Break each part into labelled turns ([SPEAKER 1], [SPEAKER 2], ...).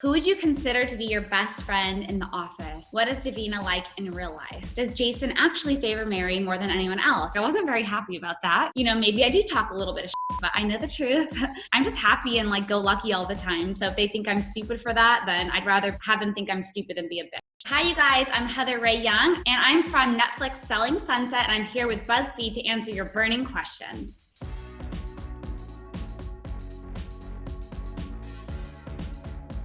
[SPEAKER 1] Who would you consider to be your best friend in the office? What is Davina like in real life? Does Jason actually favor Mary more than anyone else? I wasn't very happy about that. Maybe I do talk a little bit of shit, but I know the truth. I'm just happy and go lucky all the time. So if they think I'm stupid for that, then I'd rather have them think I'm stupid than be a bitch. Hi, you guys. I'm Heather Ray Young, and I'm from Netflix Selling Sunset, and I'm here with BuzzFeed to answer your burning questions.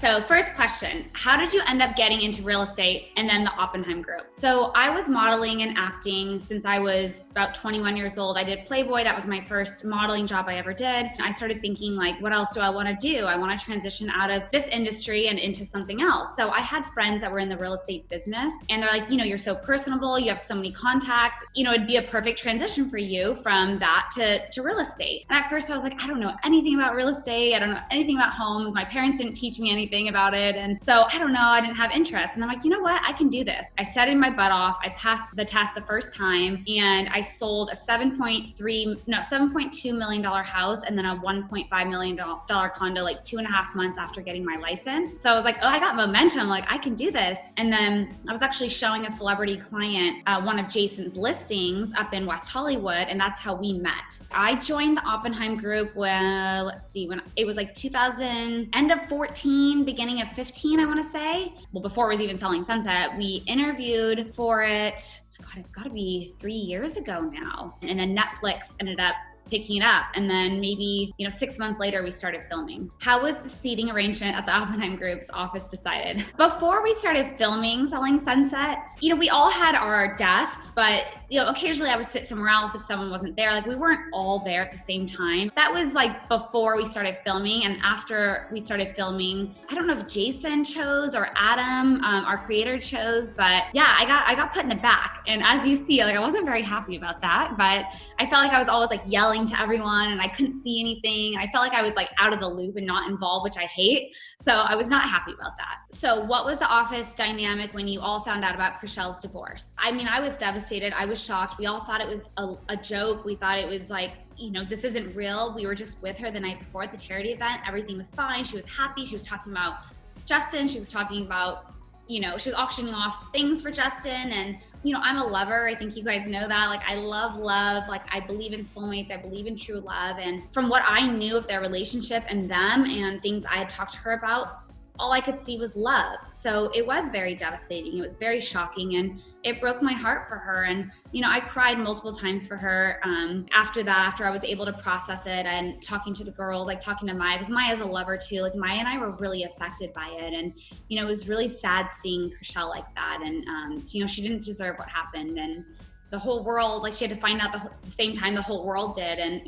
[SPEAKER 1] So first question, how did you end up getting into real estate and then the Oppenheim Group? So I was modeling and acting since I was about 21 years old. I did Playboy. That was my first modeling job I ever did. I started thinking what else do I want to do? I want to transition out of this industry and into something else. So I had friends that were in the real estate business and they're like, you're so personable. You have so many contacts. It'd be a perfect transition for you from that to real estate. And at first I was like, I don't know anything about real estate. I don't know anything about homes. My parents didn't teach me anything about it. And so I don't know, I didn't have interest. And I'm like, you know what? I can do this. I studied my butt off. I passed the test the first time and I sold a $7.2 million house and then a $1.5 million condo 2.5 months after getting my license. So I was like, oh, I got momentum. I can do this. And then I was actually showing a celebrity client one of Jason's listings up in West Hollywood, and that's how we met. I joined the Oppenheim Group when it was 2000, end of 14, beginning of 15, I want to say. Well, before it was even Selling Sunset, we interviewed for it. God, it's got to be 3 years ago now. And then Netflix ended up picking it up. And then maybe, 6 months later, we started filming. How was the seating arrangement at the Oppenheim Group's office decided? Before we started filming Selling Sunset, we all had our desks, but, occasionally I would sit somewhere else if someone wasn't there. We weren't all there at the same time. That was before we started filming. And after we started filming, I don't know if Jason chose or Adam, our creator chose, but yeah, I got put in the back. And as you see, I wasn't very happy about that, but I felt like I was always yelling to everyone and I couldn't see anything. And I felt like I was out of the loop and not involved, which I hate. So I was not happy about that. So what was the office dynamic when you all found out about Chrishell's divorce? I was devastated. I was shocked. We all thought it was a joke. We thought it was this isn't real. We were just with her the night before at the charity event. Everything was fine. She was happy. She was talking about Justin. She was talking about, she was auctioning off things for Justin. And, I'm a lover. I think you guys know that. I love love. I believe in soulmates. I believe in true love. And from what I knew of their relationship and them and things I had talked to her about, all I could see was love. So it was very devastating. It was very shocking and it broke my heart for her. And, I cried multiple times for her after that, after I was able to process it and talking to the girls, talking to Maya, because Maya's a lover too. Maya and I were really affected by it. And, it was really sad seeing Chrishell like that. And, she didn't deserve what happened. And the whole world, she had to find out the same time the whole world did. And,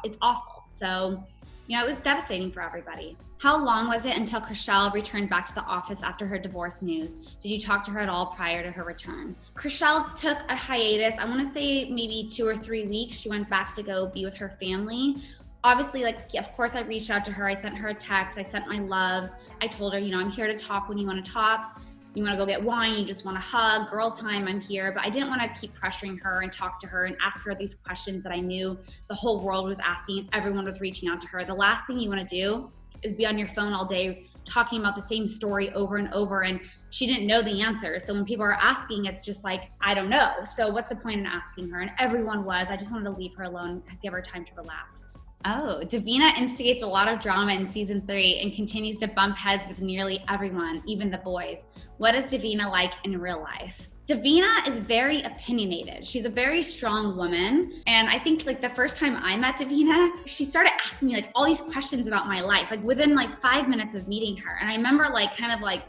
[SPEAKER 1] it's awful. So, it was devastating for everybody. How long was it until Chrishell returned back to the office after her divorce news? Did you talk to her at all prior to her return? Chrishell took a hiatus. I want to say maybe 2 or 3 weeks. She went back to go be with her family. Obviously, of course, I reached out to her. I sent her a text. I sent my love. I told her, I'm here to talk when you want to talk. You want to go get wine, you just want to hug, girl time, I'm here. But I didn't want to keep pressuring her and talk to her and ask her these questions that I knew the whole world was asking and everyone was reaching out to her. The last thing you want to do is be on your phone all day talking about the same story over and over. And she didn't know the answer. So when people are asking, it's just I don't know. So what's the point in asking her? And everyone was. I just wanted to leave her alone, give her time to relax. Oh, Davina instigates a lot of drama in season 3 and continues to bump heads with nearly everyone, even the boys. What is Davina like in real life? Davina is very opinionated. She's a very strong woman. And I think the first time I met Davina, she started asking me all these questions about my life, within 5 minutes of meeting her. And I remember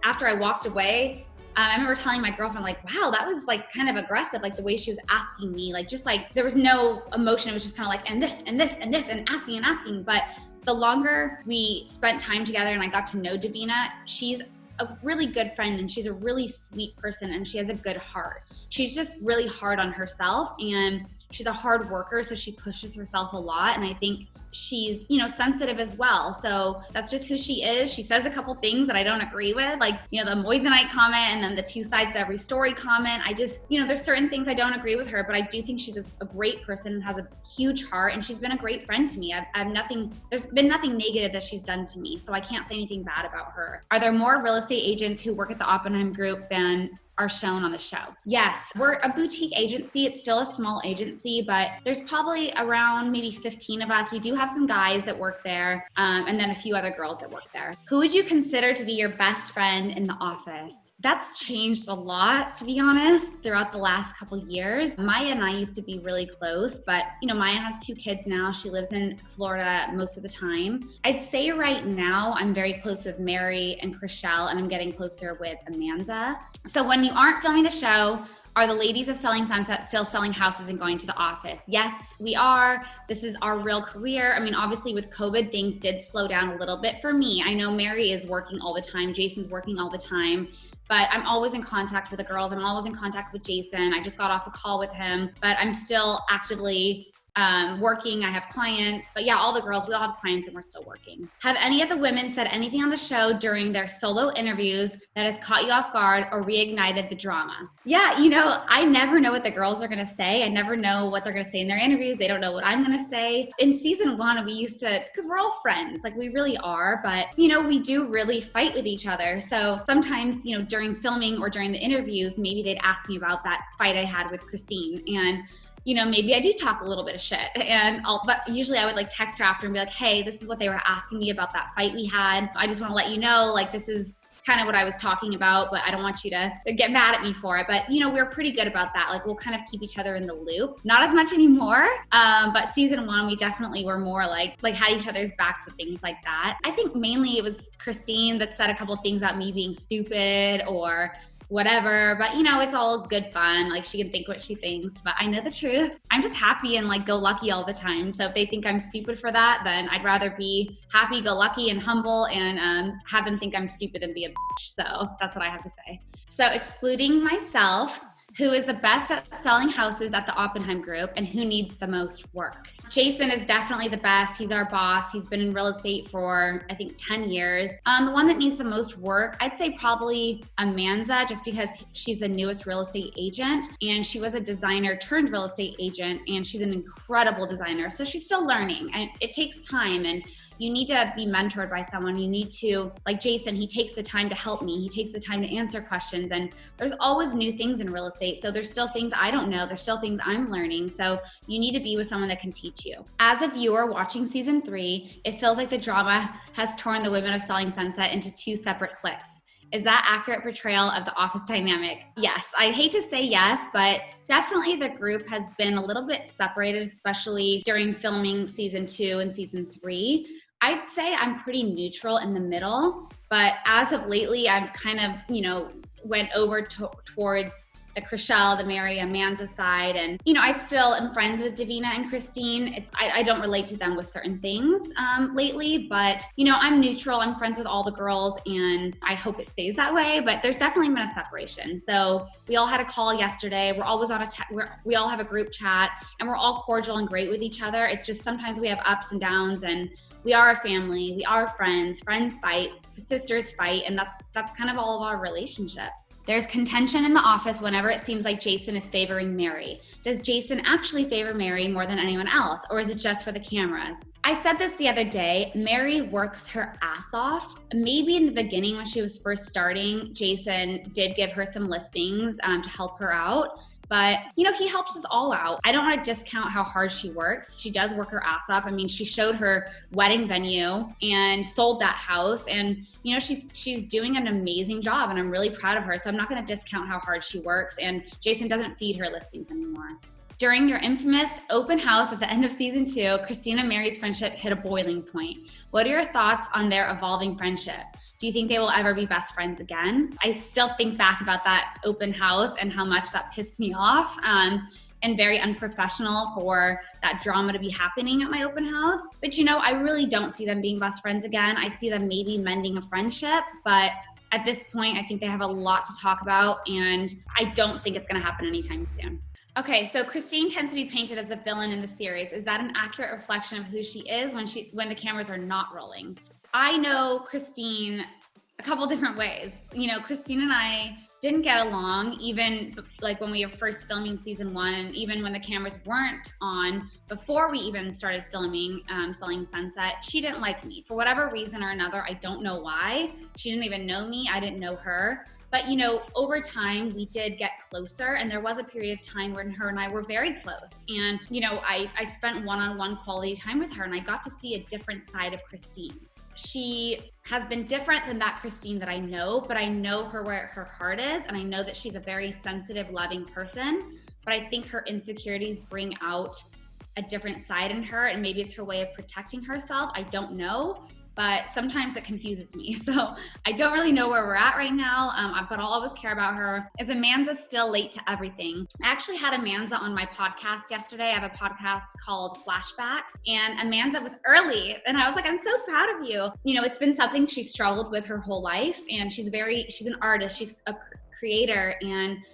[SPEAKER 1] after I walked away, I remember telling my girlfriend, wow, that was kind of aggressive, the way she was asking me, there was no emotion. It was just kind of and this and this and this and asking. But the longer we spent time together and I got to know Davina, she's a really good friend and she's a really sweet person and she has a good heart. She's just really hard on herself and she's a hard worker, so she pushes herself a lot. And I think she's, sensitive as well. So that's just who she is. She says a couple things that I don't agree with, like, the Moissanite comment and then the 2 sides to every story comment. I just, there's certain things I don't agree with her, but I do think she's a great person and has a huge heart. And she's been a great friend to me. There's been nothing negative that she's done to me. So I can't say anything bad about her. Are there more real estate agents who work at the Oppenheim Group than are shown on the show? Yes, we're a boutique agency. It's still a small agency, but there's probably around maybe 15 of us. We do have some guys that work there, and then a few other girls that work there. Who would you consider to be your best friend in the office? That's changed a lot, to be honest, throughout the last couple years. Maya and I used to be really close, but Maya has 2 kids now. She lives in Florida most of the time. I'd say right now I'm very close with Mary and Chrishell, and I'm getting closer with Amanza. So when you aren't filming the show, are the ladies of Selling Sunset still selling houses and going to the office? Yes, we are. This is our real career. I mean, obviously with COVID, things did slow down a little bit for me. I know Mary is working all the time. Jason's working all the time. But I'm always in contact with the girls. I'm always in contact with Jason. I just got off a call with him, but I'm still actively working. I have clients, but yeah, all the girls, we all have clients and we're still working. Have any of the women said anything on the show during their solo interviews that has caught you off guard or reignited the drama? Yeah, I never know what the girls are going to say. I never know what they're going to say in their interviews. They don't know what I'm going to say. In season 1, we used to, because we're all friends, like we really are, but we do really fight with each other. So sometimes, during filming or during the interviews, maybe they'd ask me about that fight I had with Christine, and maybe I do talk a little bit of shit, but usually I would like text her after and be like, hey, this is what they were asking me about that fight we had. I just want to let you know, like, this is kind of what I was talking about, but I don't want you to get mad at me for it. But, we're pretty good about that. Like, we'll kind of keep each other in the loop. Not as much anymore. But season 1, we definitely were more like had each other's backs with things like that. I think mainly it was Christine that said a couple things about me being stupid or whatever, but it's all good fun. Like, she can think what she thinks, but I know the truth. I'm just happy and go lucky all the time. So if they think I'm stupid for that, then I'd rather be happy, go lucky, and humble, and have them think I'm stupid and be a bitch. So that's what I have to say. So excluding myself, who is the best at selling houses at the Oppenheim Group and who needs the most work? Jason is definitely the best. He's our boss. He's been in real estate for, I think, 10 years. The one that needs the most work, I'd say probably Amanza, just because she's the newest real estate agent, and she was a designer turned real estate agent, and she's an incredible designer. So she's still learning, and it takes time, and you need to be mentored by someone. You need to, like Jason, he takes the time to help me. He takes the time to answer questions, and there's always new things in real estate. So there's still things I don't know. There's still things I'm learning. So you need to be with someone that can teach you. As a viewer watching season 3, it feels like the drama has torn the women of Selling Sunset into 2 separate cliques. Is that accurate portrayal of the office dynamic? Yes, I hate to say yes, but definitely the group has been a little bit separated, especially during filming season 2 and season 3. I'd say I'm pretty neutral in the middle, but as of lately, I've kind of, went over towards the Chrishell, the Mary, Amanza side. And, I still am friends with Davina and Christine. I don't relate to them with certain things lately, but, I'm neutral. I'm friends with all the girls, and I hope it stays that way. But there's definitely been a separation. So we all had a call yesterday. We're always on we all have a group chat, and we're all cordial and great with each other. It's just sometimes we have ups and downs, and we are a family. We are friends. Friends fight. Sisters fight. And that's kind of all of our relationships. There's contention in the office whenever it seems like Jason is favoring Mary. Does Jason actually favor Mary more than anyone else, or is it just for the cameras? I said this the other day, Mary works her ass off. Maybe in the beginning when she was first starting, Jason did give her some listings to help her out. But, he helps us all out. I don't want to discount how hard she works. She does work her ass off. I mean, she showed her wedding venue and sold that house. And, she's doing an amazing job, and I'm really proud of her. So I'm not going to discount how hard she works. And Jason doesn't feed her listings anymore. During your infamous open house at the end of season 2, Christine and Mary's friendship hit a boiling point. What are your thoughts on their evolving friendship? Do you think they will ever be best friends again? I still think back about that open house and how much that pissed me off, and very unprofessional for that drama to be happening at my open house. But I really don't see them being best friends again. I see them maybe mending a friendship, but at this point, I think they have a lot to talk about, and I don't think it's gonna happen anytime soon. Okay, so Christine tends to be painted as a villain in the series. Is that an accurate reflection of who she is when the cameras are not rolling? I know Christine a couple different ways. Christine and I didn't get along, even like when we were first filming season 1, and even when the cameras weren't on, before we even started filming Selling Sunset. She didn't like me for whatever reason or another. I don't know why. She didn't even know me. I didn't know her. But over time we did get closer, and there was a period of time when her and I were very close. And I spent one-on-one quality time with her, and I got to see a different side of Christine. She has been different than that Christine that I know, but I know her where her heart is, and I know that she's a very sensitive, loving person. But I think her insecurities bring out a different side in her, and maybe it's her way of protecting herself. I don't know. But sometimes it confuses me. So I don't really know where we're at right now, but I'll always care about her. Is Amanza still late to everything? I actually had Amanza on my podcast yesterday. I have a podcast called Flashbacks, and Amanza was early. And I was like, I'm so proud of you. It's been something she struggled with her whole life, and she's an artist. She's a creator, and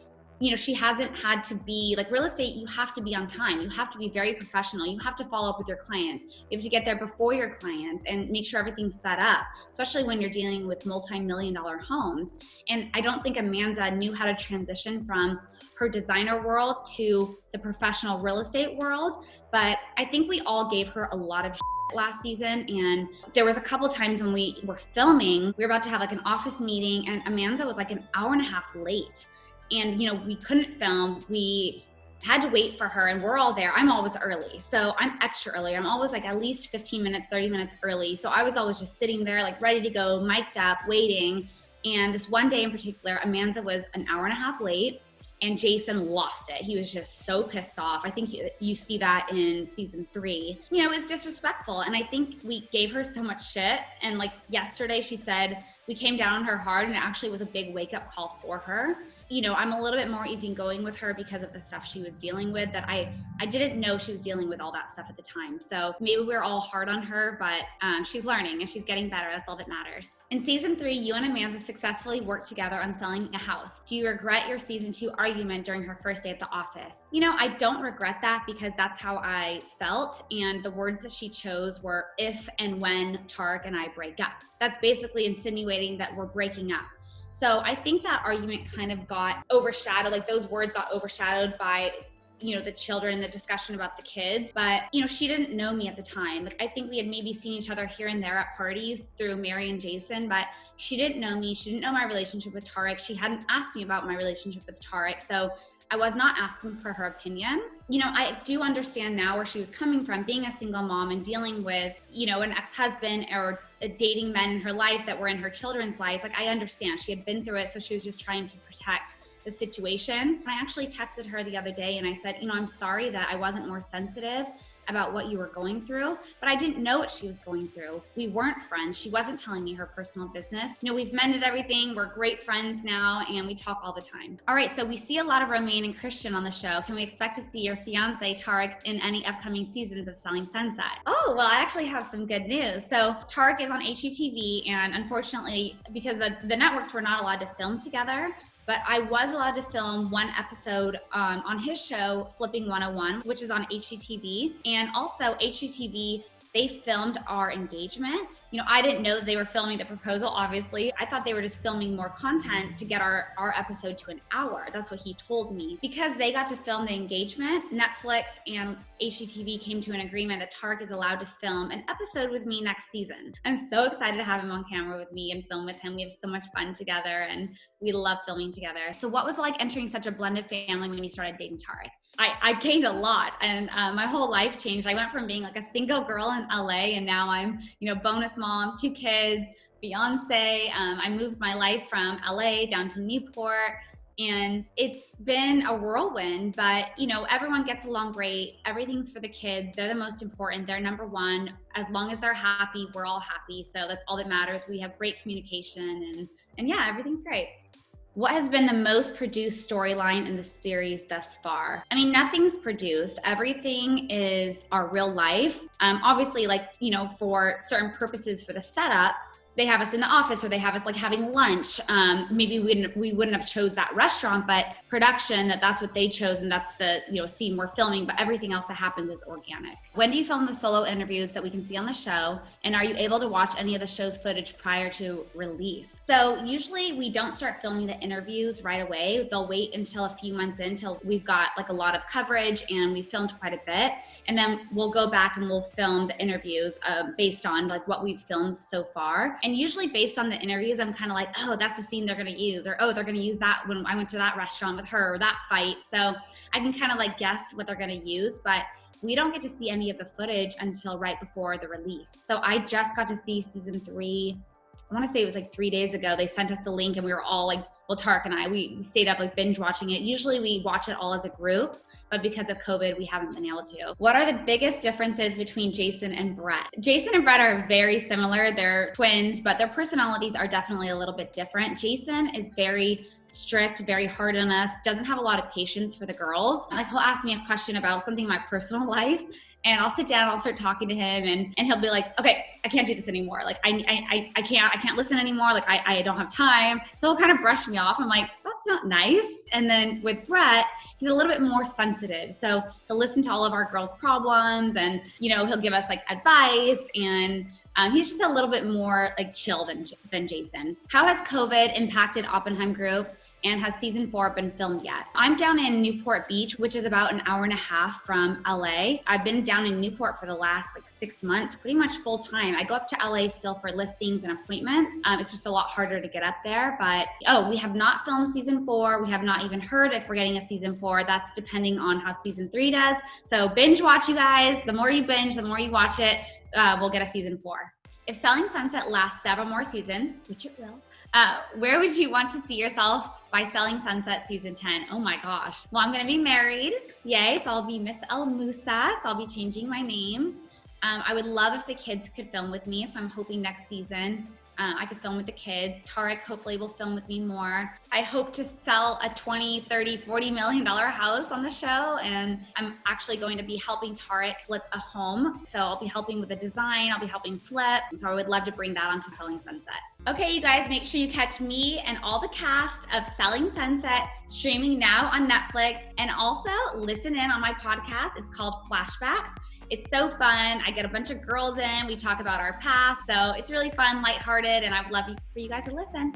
[SPEAKER 1] she hasn't had to be like real estate. You have to be on time. You have to be very professional. You have to follow up with your clients. You have to get there before your clients and make sure everything's set up, especially when you're dealing with multi-million-dollar homes. And I don't think Amanza knew how to transition from her designer world to the professional real estate world. But I think we all gave her a lot of last season, and there was a couple times when we were filming, we were about to have like an office meeting, and Amanza was like an hour and a half late. And, we couldn't film. We had to wait for her, and we're all there. I'm always early. So I'm extra early. I'm always like at least 15 minutes, 30 minutes early. So I was always just sitting there, like ready to go, mic'd up, waiting. And this one day in particular, Amanza was an hour and a half late, and Jason lost it. He was just so pissed off. I think you see that in season 3. It was disrespectful. And I think we gave her so much shit. And like yesterday, she said we came down on her hard, and it actually was a big wake up call for her. I'm a little bit more easygoing with her because of the stuff she was dealing with that I didn't know she was dealing with all that stuff at the time. So maybe we're all hard on her, but she's learning and she's getting better. That's all that matters. In season 3, you and Amanza successfully worked together on selling a house. Do you regret your season 2 argument during her first day at the office? I don't regret that because that's how I felt. And the words that she chose were if and when Tarek and I break up. That's basically insinuating that we're breaking up. So I think that argument kind of got overshadowed, like those words got overshadowed by, the children, the discussion about the kids. But, she didn't know me at the time. Like, I think we had maybe seen each other here and there at parties through Mary and Jason, but she didn't know me. She didn't know my relationship with Tarek. She hadn't asked me about my relationship with Tarek. So I was not asking for her opinion. I do understand now where she was coming from, being a single mom and dealing with, an ex-husband or dating men in her life that were in her children's life. Like, I understand. She had been through it, so she was just trying to protect the situation. And I actually texted her the other day and I said, I'm sorry that I wasn't more sensitive about what you were going through, but I didn't know what she was going through. We weren't friends. She wasn't telling me her personal business. We've mended everything. We're great friends now, and we talk all the time. All right, so we see a lot of Romaine and Christian on the show. Can we expect to see your fiance, Tarek, in any upcoming seasons of Selling Sunset? Oh, well, I actually have some good news. So Tarek is on HGTV, and unfortunately, because the networks were not allowed to film together, but I was allowed to film one episode on his show, Flipping 101, which is on HGTV. And also HGTV, they filmed our engagement. I didn't know that they were filming the proposal, obviously. I thought they were just filming more content to get our episode to an hour. That's what he told me. Because they got to film the engagement, Netflix and HGTV came to an agreement that Tarek is allowed to film an episode with me next season. I'm so excited to have him on camera with me and film with him. We have so much fun together and we love filming together. So what was it like entering such a blended family when you started dating Tarek? I gained a lot, and my whole life changed. I went from being like a single girl in LA, and now I'm, bonus mom, 2 kids, fiance. I moved my life from LA down to Newport, and it's been a whirlwind, but everyone gets along great. Everything's for the kids. They're the most important. They're number one. As long as they're happy, we're all happy. So that's all that matters. We have great communication, and yeah, everything's great. What has been the most produced storyline in the series thus far? I mean, nothing's produced. Everything is our real life. Obviously, for certain purposes for the setup, they have us in the office or they have us like having lunch. Maybe we wouldn't have chose that restaurant, but production, that's what they chose and that's the scene we're filming, but everything else that happens is organic. When do you film the solo interviews that we can see on the show? And are you able to watch any of the show's footage prior to release? So usually we don't start filming the interviews right away. They'll wait until a few months in till we've got like a lot of coverage and we filmed quite a bit. And then we'll go back and we'll film the interviews based on like what we've filmed so far. And usually based on the interviews, I'm kind of like, oh, that's the scene they're going to use, or oh, they're going to use that when I went to that restaurant with her, or that fight. So I can kind of like guess what they're going to use, but we don't get to see any of the footage until right before the release. So I just got to see season 3. I want to say it was like 3 days ago. They sent us the link and we were all like, well, Tarek and I, we stayed up like binge watching it. Usually we watch it all as a group, but because of COVID, we haven't been able to. What are the biggest differences between Jason and Brett? Jason and Brett are very similar. They're twins, but their personalities are definitely a little bit different. Jason is very strict, very hard on us, doesn't have a lot of patience for the girls. Like he'll ask me a question about something in my personal life and I'll sit down, I'll start talking to him and he'll be like, okay, I can't do this anymore. Like I can't listen anymore. Like I don't have time. So he'll kind of brush me off. I'm like, that's not nice. And then with Brett, he's a little bit more sensitive. So he'll listen to all of our girls' problems and, he'll give us like advice and he's just a little bit more like chill than Jason. How has COVID impacted Oppenheim Group? And has season 4 been filmed yet? I'm down in Newport Beach, which is about an hour and a half from LA. I've been down in Newport for the last like 6 months, pretty much full time. I go up to LA still for listings and appointments. It's just a lot harder to get up there, but we have not filmed season 4. We have not even heard if we're getting a season 4. That's depending on how season 3 does. So binge watch, you guys. The more you binge, the more you watch it, we'll get a season 4. If Selling Sunset lasts several more seasons, which it will, where would you want to see yourself by Selling Sunset season 10? Oh my gosh. Well, I'm going to be married. Yay. So I'll be Miss El Musa. So I'll be changing my name. I would love if the kids could film with me. So I'm hoping next season I could film with the kids. Tarek hopefully will film with me more. I hope to sell a $20, $30, $40 million house on the show. And I'm actually going to be helping Tarek flip a home. So I'll be helping with the design. I'll be helping flip. So I would love to bring that onto Selling Sunset. Okay, you guys, make sure you catch me and all the cast of Selling Sunset streaming now on Netflix. And also listen in on my podcast. It's called Flashbacks. It's so fun. I get a bunch of girls in. We talk about our past. So it's really fun, lighthearted, and I would love for you guys to listen.